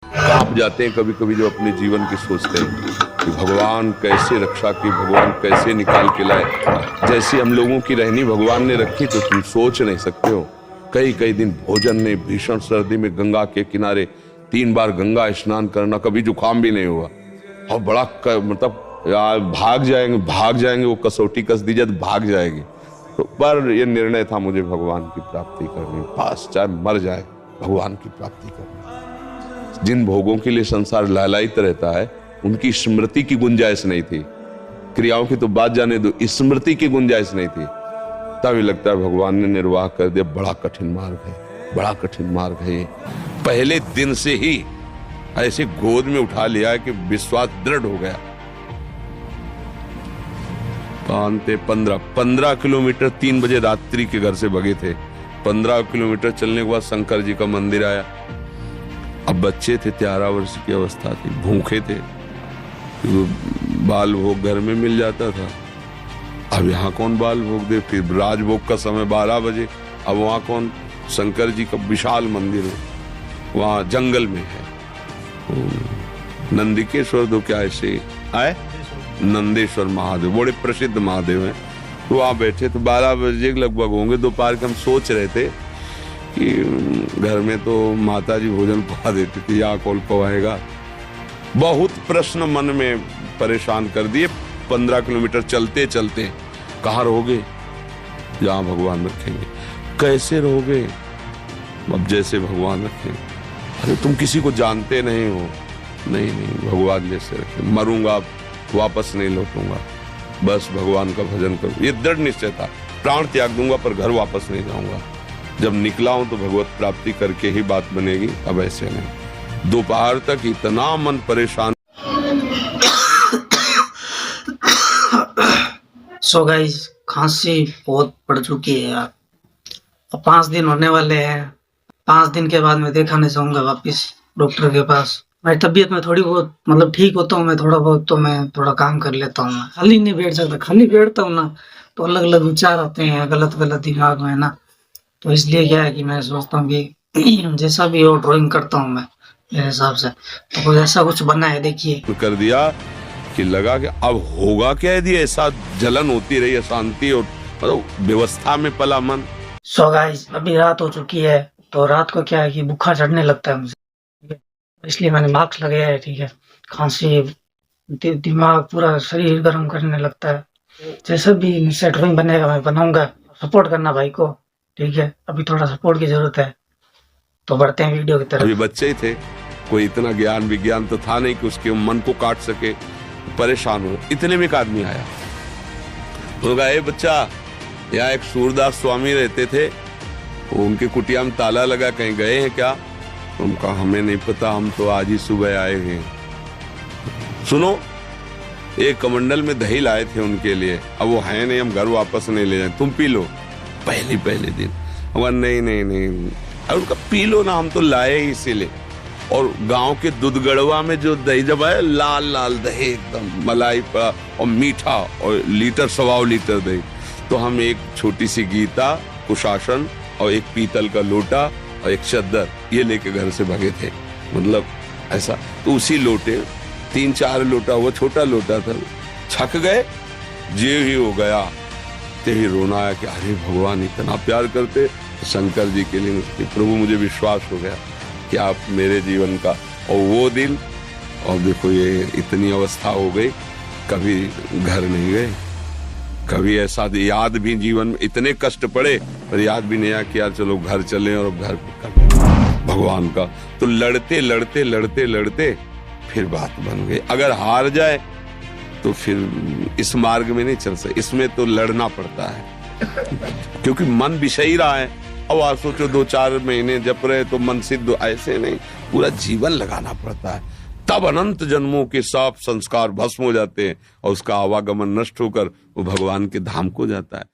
कांप जाते हैं कभी कभी जो अपने जीवन की सोचते हैं कि भगवान कैसे रक्षा की, भगवान कैसे निकाल के लाए। जैसी हम लोगों की रहनी भगवान ने रखी तो तुम सोच नहीं सकते हो। कई कई दिन भोजन नहीं, भीषण सर्दी में गंगा के किनारे 3 बार गंगा स्नान करना, कभी जुकाम भी नहीं हुआ। और बड़ा मतलब यार भाग जाएंगे वो कसौटी कस दी जाए तो भाग जाएगी। तो पर ये निर्णय था मुझे भगवान की प्राप्ति करनी, पास चाहे मर जाए भगवान की प्राप्ति करनी। जिन भोगों के लिए संसार लालायित रहता है उनकी स्मृति की गुंजाइश नहीं थी, क्रियाओं की तो बात जाने दो, स्मृति की गुंजाइश नहीं थी। तभी लगता है भगवान ने निर्वाह कर दिया। बड़ा कठिन मार्ग है, बड़ा कठिन मार्ग है। पहले दिन से ही ऐसे गोद में उठा लिया है कि विश्वास दृढ़ हो गया। 15 किलोमीटर 3 बजे रात्रि के घर से भगे थे। 15 किलोमीटर चलने के बाद शंकर जी का मंदिर आया। अब बच्चे थे, 13 वर्ष की अवस्था थी, भूखे थे, बाल भोग घर में मिल जाता था। अब यहाँ कौन बाल भोग दे। फिर राजभोग का समय 12 बजे, अब वहाँ कौन। शंकर जी का विशाल मंदिर है, वहाँ जंगल में है। नंदिकेश्वर तो क्या ऐसे आए, नंदेश्वर महादेव बड़े प्रसिद्ध महादेव हैं। तो वहाँ बैठे तो 12 बजे लगभग होंगे दोपहर के। हम सोच रहे थे कि घर में तो माता जी भोजन पका देती थी, यहाँ कौन पवाएगा। बहुत प्रश्न मन में परेशान कर दिए। 15 किलोमीटर चलते चलते कहाँ रहोगे, जहाँ भगवान रखेंगे। कैसे रहोगे, अब जैसे भगवान रखेंगे। अरे तुम किसी को जानते नहीं हो। नहीं भगवान जैसे रखे। मरूंगा वापस नहीं लौटूंगा, बस भगवान का भजन करूं, ये दृढ़ निश्चय था। प्राण त्याग दूंगा पर घर वापस नहीं जाऊंगा। जब निकला हूं तो भगवत प्राप्ति करके ही बात बनेगी, अब ऐसे नहीं। दोपहर तक इतना मन परेशान। सो गाइस, खांसी बहुत बढ़ चुकी है यार। अब 5 दिन होने वाले हैं। 5 दिन के बाद मैं दिखाने जाऊंगा वापिस डॉक्टर के पास। मेरी तबीयत में थोड़ी बहुत मतलब ठीक होता हूँ मैं, थोड़ा बहुत तो मैं थोड़ा काम कर लेता हूँ। मैं खाली नहीं बैठ सकता, खाली बैठता हूँ ना तो अलग अलग विचार आते हैं, गलत गलत दिमाग में ना। तो इसलिए क्या है कि मैं सोचता हूँ कि जैसा भी हो ड्राइंग करता हूँ मैं मेरे हिसाब से। तो कुछ ऐसा कुछ बना है, देखिए कर दिया कि लगा कि अब होगा क्या यदि ऐसा जलन होती रही, अशांति और मतलब व्यवस्था में पला मन। सो गाइस, अभी रात हो चुकी है। तो रात को क्या है कि बुखार चढ़ने लगता है मुझे, इसलिए मैंने मास्क लगाया है। ठीक है, खांसी, दिमाग पूरा शरीर गर्म करने लगता है। जैसा भी मुझसे ड्राइंग बनेगा मैं बनाऊंगा। सपोर्ट करना भाई को, ठीक है। अभी थोड़ा सपोर्ट की जरूरत है, तो बढ़ते हैं वीडियो की तरफ। अभी बच्चे ही थे, कोई इतना ज्ञान विज्ञान तो था नहीं कि उसके मन को काट सके। परेशान हो, इतने में एक आदमी आया। तो कहा, ए बच्चा, यहाँ एक सूरदास स्वामी रहते थे, उनके कुटिया में ताला लगा, कहीं गए हैं क्या? उनका हमें नहीं पता, हम तो आज ही सुबह आए हैं। सुनो, एक कमंडल में दही लाए थे उनके लिए, अब वो है नहीं, हम घर वापस नहीं ले जाए, तुम पी लो। पहले दिन नहीं, और उनका पी लो ना, हम तो लाए ही इसीलिए। और गांव के दुधगढ़वा में जो दही जब आया, लाल दही एकदम मलाई पड़ा और मीठा, और लीटर 1.25 लीटर दही। तो हम एक छोटी सी गीता, कुशासन और एक पीतल का लोटा और एक चद्दर ये लेके घर से भागे थे। मतलब ऐसा। तो उसी लोटे 3-4 लोटा, वो छोटा लोटा था, छक गए, जे ही हो गया। ते ही रोना आया कि अरे भगवान इतना प्यार करते। शंकर जी के लिए प्रभु मुझे विश्वास हो गया कि आप मेरे जीवन का। और वो दिन, और देखो ये इतनी अवस्था हो गई, कभी घर नहीं गए, कभी ऐसा याद भी जीवन में, इतने कष्ट पड़े पर याद भी नहीं आया कि यार चलो घर चले और घर भगवान का। तो लड़ते फिर बात बन गई। अगर हार जाए तो फिर इस मार्ग में नहीं चल सकते, इसमें तो लड़ना पड़ता है क्योंकि मन विषयी रहा है। अब आप सोचो 2-4 महीने जप रहे तो मन सिद्ध, ऐसे नहीं, पूरा जीवन लगाना पड़ता है। तब अनंत जन्मों के सब संस्कार भस्म हो जाते हैं और उसका आवागमन नष्ट होकर वो भगवान के धाम को जाता है।